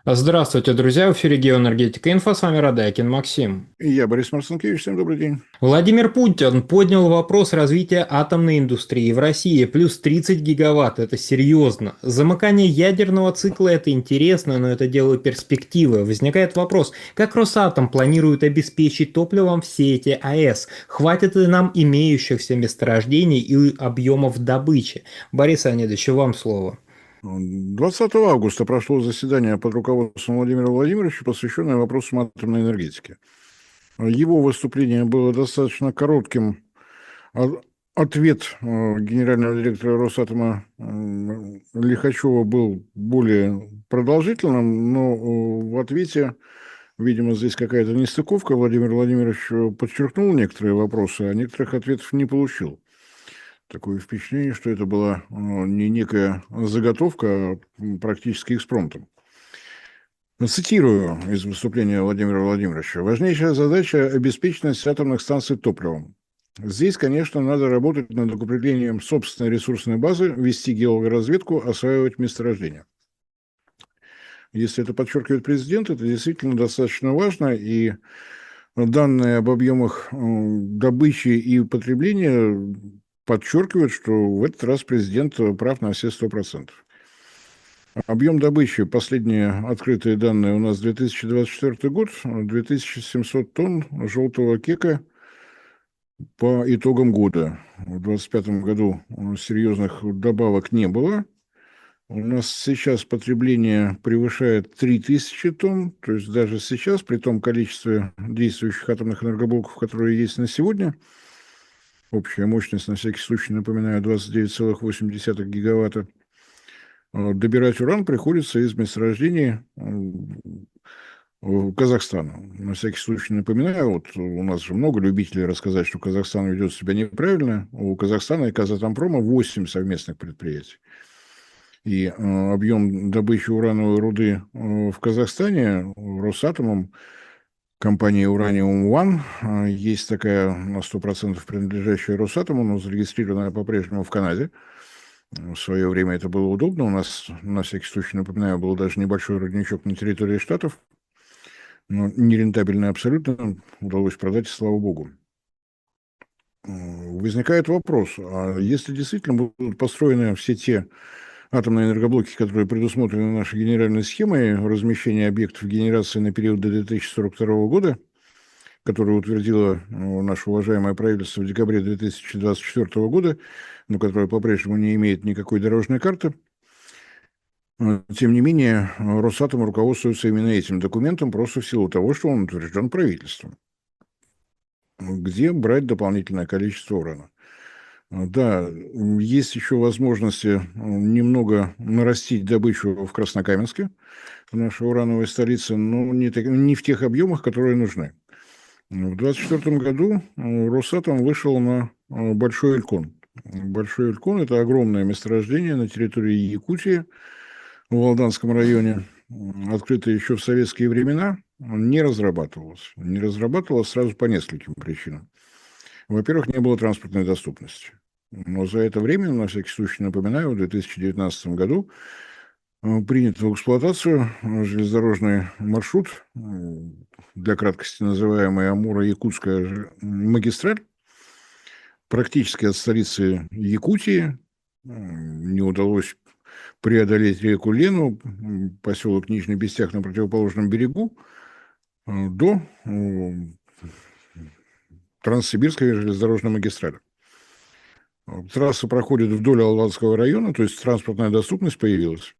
Здравствуйте, друзья! В эфире «Геоэнергетика Инфо». С вами Радякин Максим. И я, Борис Марцинкевич, всем добрый день. Владимир Путин поднял вопрос развития атомной индустрии в России. Плюс 30 гигаватт– это серьезно. Замыкание ядерного цикла– это интересно, но это дело перспективы. Возникает вопрос, как Росатом планирует обеспечить топливом все эти АЭС? Хватит ли нам имеющихся месторождений и объемов добычи? Борис Леонидович, вам слово. 20 августа прошло заседание под руководством Владимира Владимировича, посвященное вопросам атомной энергетики. Его выступление было достаточно коротким. А Ответ генерального директора Росатома Лихачева был более продолжительным, но в ответе, видимо, здесь какая-то нестыковка. Владимир Владимирович подчеркнул некоторые вопросы, а некоторых ответов не получил. Такое впечатление, что это была не некая заготовка, а практически экспромтом. Цитирую из выступления Владимира Владимировича. «Важнейшая задача – обеспеченность атомных станций топливом. Здесь, конечно, надо работать над укреплением собственной ресурсной базы, вести геологоразведку, осваивать месторождения». Если это подчеркивает президент, это действительно достаточно важно, и данные об объемах добычи и потребления подчеркивают, что в этот раз президент прав на все 100%. Объем добычи, последние открытые данные у нас 2024 год, 2700 тонн желтого кека по итогам года. В 2025 году серьезных добавок не было. У нас сейчас потребление превышает 3000 тонн, то есть даже сейчас, при том количестве действующих атомных энергоблоков, которые есть на сегодня, общая мощность, на всякий случай, напоминаю, 29,8 гигаватта, добирать уран приходится из месторождений Казахстана. На всякий случай напоминаю, вот у нас же много любителей рассказать, что Казахстан ведет себя неправильно. У Казахстана и Казатомпрома 8 совместных предприятий. И объем добычи урановой руды в Казахстане Росатомом, компания Урanium One, есть такая на 100% принадлежащая Росатому, но зарегистрированная по-прежнему в Канаде. В свое время это было удобно. У нас, на всякий случай, напоминаю, был даже небольшой родничок на территории Штатов. Но нерентабельно абсолютно. Удалось продать, и слава богу. Возникает вопрос, а если действительно будут построены все те атомные энергоблоки, которые предусмотрены нашей генеральной схемой размещения объектов генерации на период до 2042 года, которую утвердило наше уважаемое правительство в декабре 2024 года, но которое по-прежнему не имеет никакой дорожной карты. Тем не менее, Росатом руководствуется именно этим документом просто в силу того, что он утвержден правительством. Где брать дополнительное количество урана? Да, есть еще возможности немного нарастить добычу в Краснокаменске, в нашей урановой столице, но не в тех объемах, которые нужны. В 2024 году Росатом вышел на Большой Элькон. Большой Элькон – это огромное месторождение на территории Якутии, в Алданском районе, открытое еще в советские времена, не разрабатывалось. Не разрабатывалось сразу по нескольким причинам. Во-первых, не было транспортной доступности. Но за это время, на всякий случай напоминаю, в 2019 году принят в эксплуатацию железнодорожный маршрут, для краткости называемый Амуро-Якутская магистраль, практически от столицы Якутии. Не удалось преодолеть реку Лену, поселок Нижний Бестях на противоположном берегу, до Транссибирской железнодорожной магистрали. Трасса проходит вдоль Алданского района, то есть транспортная доступность появилась.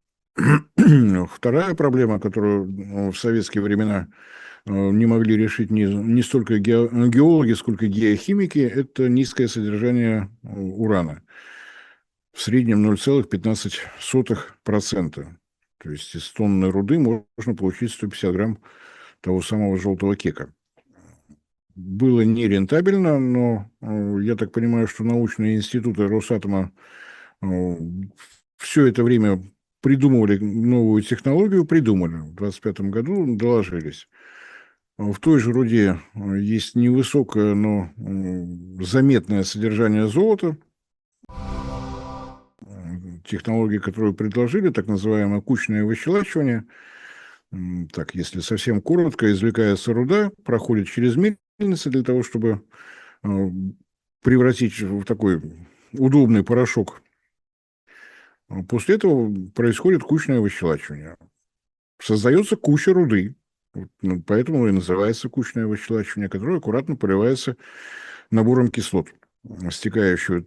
Вторая проблема, которую в советские времена не могли решить не столько геологи, сколько геохимики, это низкое содержание урана. В среднем 0,15%. То есть из тонны руды можно получить 150 грамм того самого желтого кека. Было нерентабельно, но я так понимаю, что научные институты Росатома все это время придумывали новую технологию, придумали. В 2025 году доложились. В той же руде есть невысокое, но заметное содержание золота. Технология, которую предложили, так называемое кучное выщелачивание, Так, если совсем коротко, извлекается руда, проходит через мельницы для того, чтобы э, превратить в такой удобный порошок. После этого происходит кучное выщелачивание. Создается куча руды, поэтому и называется кучное выщелачивание, которое аккуратно поливается набором кислот. Стекающий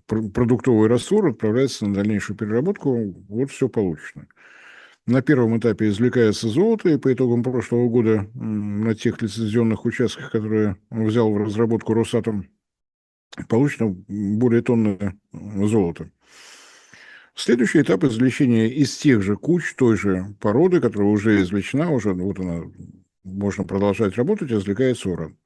продуктовый раствор отправляется на дальнейшую переработку. Вот все получено. На первом этапе извлекается золото, и по итогам прошлого года на тех лицензионных участках, которые взял в разработку Росатом, получено более тонны золота. Следующий этап извлечения из тех же куч, той же породы, которая уже извлечена, уже вот она, можно продолжать работать, извлекается уран.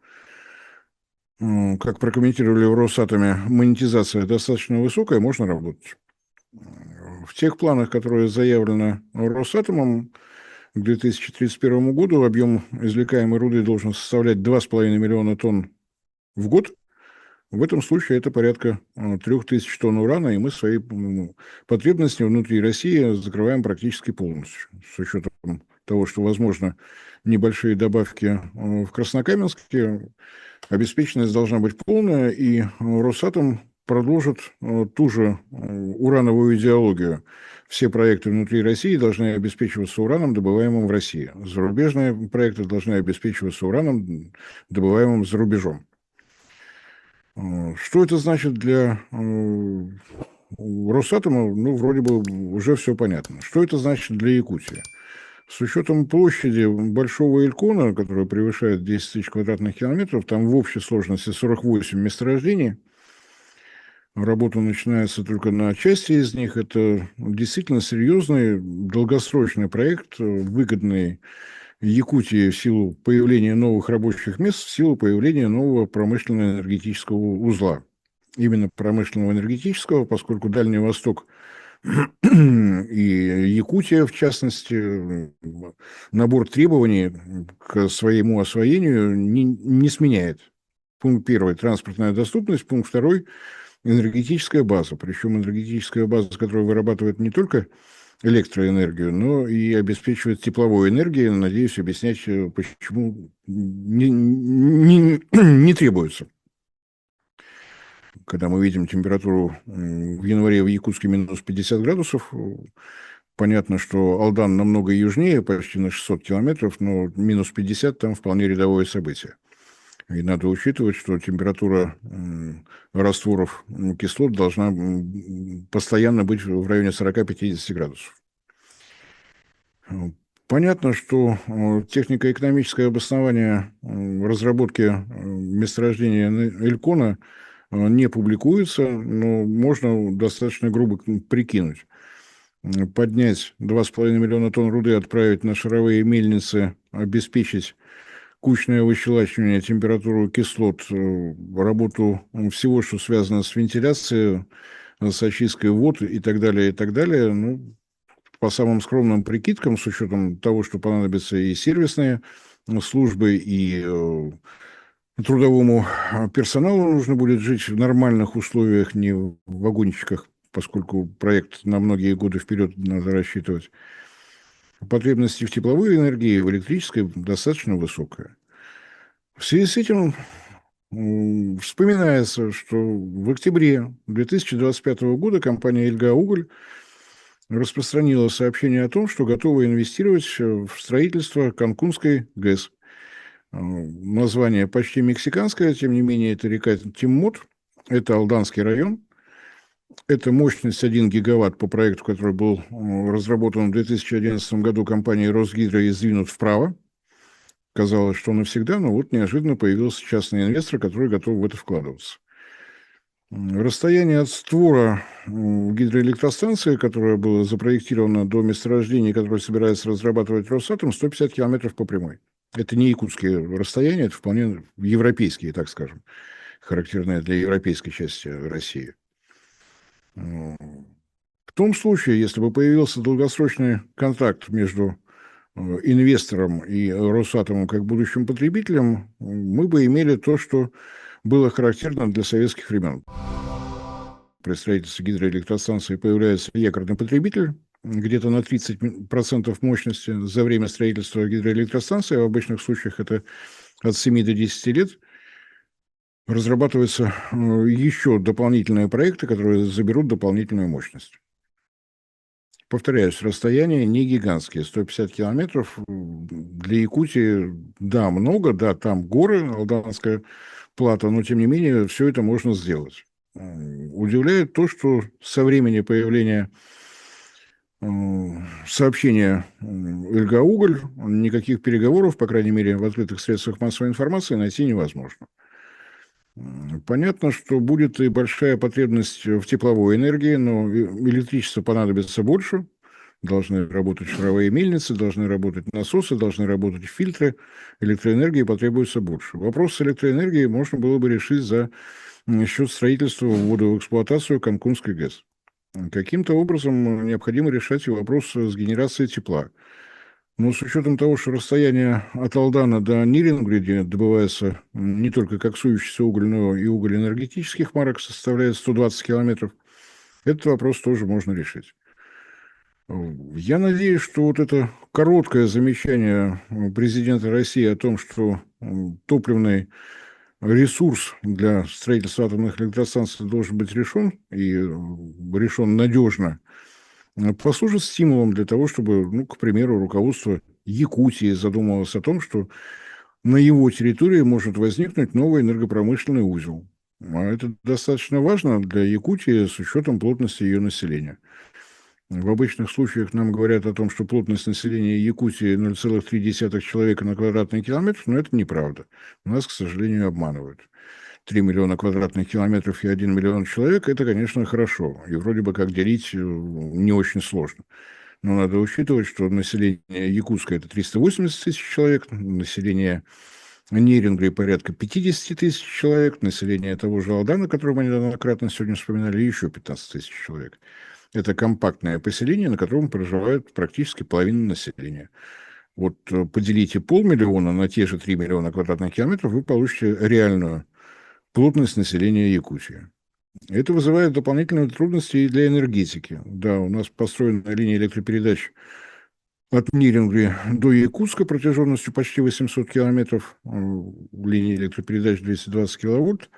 Как прокомментировали в Росатоме, монетизация достаточно высокая, можно работать. В тех планах, которые заявлены Росатомом, к 2031 году объем извлекаемой руды должен составлять 2,5 миллиона тонн в год. В этом случае это порядка 3000 тонн урана, и мы свои потребности внутри России закрываем практически полностью. С учетом того, что, возможно, небольшие добавки в Краснокаменске, обеспеченность должна быть полная, и Росатом продолжит ту же урановую идеологию. Все проекты внутри России должны обеспечиваться ураном, добываемым в России. Зарубежные проекты должны обеспечиваться ураном, добываемым за рубежом. Что это значит для Росатома? Ну, вроде бы уже все понятно. Что это значит для Якутии? С учетом площади Большого Илькона, которая превышает 10 тысяч квадратных километров, там в общей сложности 48 месторождений. Работа начинается только на части из них. Это действительно серьезный, долгосрочный проект, выгодный Якутии в силу появления новых рабочих мест, в силу появления нового промышленно-энергетического узла. Именно промышленного энергетического, поскольку Дальний Восток и Якутия, в частности, набор требований к своему освоению не сменяет. Пункт первый – транспортная доступность. Пункт второй – энергетическая база. Причем энергетическая база, которая вырабатывает не только электроэнергию, но и обеспечивает тепловой энергией. Надеюсь, объяснять, почему не требуется. Когда мы видим температуру в январе в Якутске минус 50 градусов, понятно, что Алдан намного южнее, почти на 600 километров, но минус 50 там вполне рядовое событие. И надо учитывать, что температура растворов кислот должна постоянно быть в районе 40-50 градусов. Понятно, что технико-экономическое обоснование разработки месторождения Илькона не публикуется, но можно достаточно грубо прикинуть. Поднять 2,5 миллиона тонн руды, отправить на шаровые мельницы, обеспечить кучное выщелачивание, температуру кислот, работу всего, что связано с вентиляцией, с очисткой вод и так далее, и так далее. Ну, по самым скромным прикидкам, с учетом того, что понадобятся и сервисные службы, и трудовому персоналу нужно будет жить в нормальных условиях, не в вагончиках, поскольку проект на многие годы вперед надо рассчитывать. Потребности в тепловой энергии, в электрической достаточно высокая. В связи с этим вспоминается, что в октябре 2025 года компания «Эльга-Уголь» распространила сообщение о том, что готова инвестировать в строительство Канкунской ГЭС. Название почти мексиканское, тем не менее, это река Тиммот, это Алданский район. Это мощность 1 гигаватт по проекту, который был разработан в 2011 году компанией «Росгидро» и сдвинут вправо. Казалось, что навсегда, но вот неожиданно появился частный инвестор, который готов в это вкладываться. Расстояние от створа гидроэлектростанции, которая была запроектирована до месторождения, которое собирается разрабатывать Росатом, 150 километров по прямой. Это не якутские расстояния, это вполне европейские, так скажем, характерные для европейской части России. В том случае, если бы появился долгосрочный контракт между инвестором и Росатомом как будущим потребителем, мы бы имели то, что было характерно для советских времен. При строительстве гидроэлектростанции появляется якорный потребитель, где-то на 30% мощности за время строительства гидроэлектростанции, а в обычных случаях это от 7 до 10 лет, разрабатываются еще дополнительные проекты, которые заберут дополнительную мощность. Повторяюсь, расстояние не гигантские, 150 километров. Для Якутии, да, много, да, там горы, Алданская плата, но, тем не менее, все это можно сделать. Удивляет то, что со времени появления сообщения «Эльга-Уголь» никаких переговоров, по крайней мере, в открытых средствах массовой информации найти невозможно. Понятно, что будет и большая потребность в тепловой энергии, но электричества понадобится больше. Должны работать шаровые мельницы, должны работать насосы, должны работать фильтры. Электроэнергии потребуется больше. Вопрос с электроэнергией можно было бы решить за счет строительства ввода в эксплуатацию Канкунской ГЭС. Каким-то образом необходимо решать и вопрос с генерацией тепла. Но с учетом того, что расстояние от Алдана до Нирингри, где добывается не только коксующийся уголь, но и уголь энергетических марок, составляет 120 километров, этот вопрос тоже можно решить. Я надеюсь, что вот это короткое замечание президента России о том, что топливный ресурс для строительства атомных электростанций должен быть решен, и решен надежно, послужит стимулом для того, чтобы, ну, к примеру, руководство Якутии задумывалось о том, что на его территории может возникнуть новый энергопромышленный узел. А это достаточно важно для Якутии с учетом плотности ее населения. В обычных случаях нам говорят о том, что плотность населения Якутии 0,3 человека на квадратный километр, но это неправда. Нас, к сожалению, обманывают. 3 миллиона квадратных километров и 1 миллион человек – это, конечно, хорошо. И вроде бы как делить не очень сложно. Но надо учитывать, что население Якутска – это 380 тысяч человек, население Нерингри порядка 50 тысяч человек, население того же Алдана, которого мы неоднократно сегодня вспоминали, еще 15 тысяч человек. Это компактное поселение, на котором проживает практически половина населения. Вот поделите 500 000 на те же 3 миллиона квадратных километров, вы получите реальную плотность населения Якутии. Это вызывает дополнительные трудности и для энергетики. Да, у нас построена линия электропередач от Нирингри до Якутска протяженностью почти 800 километров, линии электропередач 220 киловольт.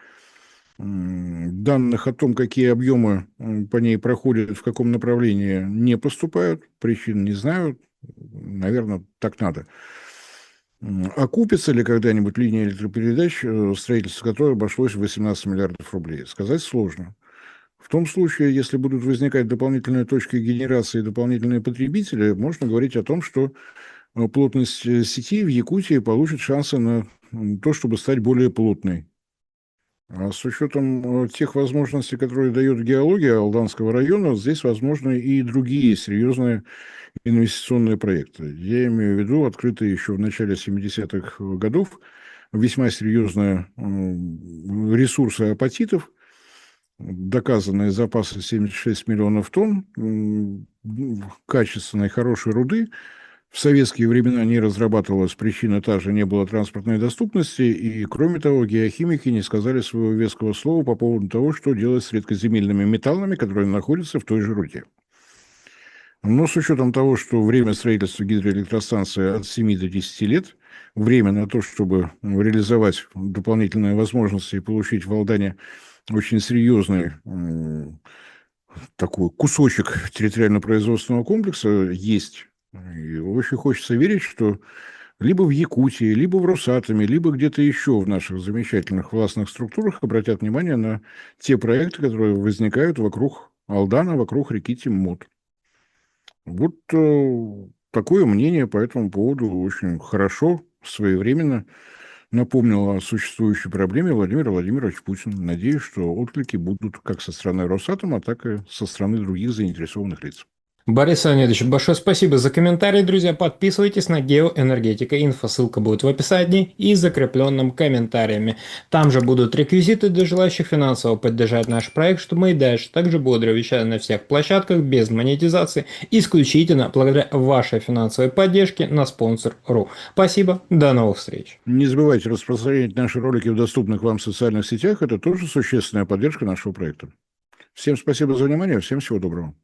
Данных о том, какие объемы по ней проходят, в каком направлении, не поступают. Причин не знаю. Наверное, так надо. Окупится ли когда-нибудь линия электропередач, строительство которой обошлось в 18 миллиардов рублей? Сказать сложно. В том случае, если будут возникать дополнительные точки генерации, дополнительные потребители, можно говорить о том, что плотность сети в Якутии получит шансы на то, чтобы стать более плотной. А с учетом тех возможностей, которые дает геология Алданского района, здесь возможны и другие серьезные инвестиционные проекты. Я имею в виду открытые еще в начале 70-х годов весьма серьезные ресурсы апатитов, доказанные запасы 76 миллионов тонн качественной, хорошей руды. В советские времена не разрабатывалась, причина та же, не было транспортной доступности, и, кроме того, геохимики не сказали своего веского слова по поводу того, что делать с редкоземельными металлами, которые находятся в той же руде. Но с учетом того, что время строительства гидроэлектростанции от 7 до 10 лет, время на то, чтобы реализовать дополнительные возможности и получить в Алдане очень серьезный такой кусочек территориально-производственного комплекса, есть. И очень хочется верить, что либо в Якутии, либо в Росатоме, либо где-то еще в наших замечательных властных структурах обратят внимание на те проекты, которые возникают вокруг Алдана, вокруг реки Тиммот. Вот такое мнение по этому поводу очень хорошо, своевременно напомнил о существующей проблеме Владимир Владимирович Путин. Надеюсь, что отклики будут как со стороны Росатома, так и со стороны других заинтересованных лиц. Борис Леонидович, большое спасибо за комментарий, друзья. Подписывайтесь на Геоэнергетика Инфо, ссылка будет в описании и закрепленном комментариями. Там же будут реквизиты для желающих финансово поддержать наш проект, чтобы мы и дальше также бодро вещали на всех площадках без монетизации, исключительно благодаря вашей финансовой поддержке на спонсор.ру. Спасибо, до новых встреч. Не забывайте распространять наши ролики в доступных вам социальных сетях, это тоже существенная поддержка нашего проекта. Всем спасибо за внимание, всем всего доброго.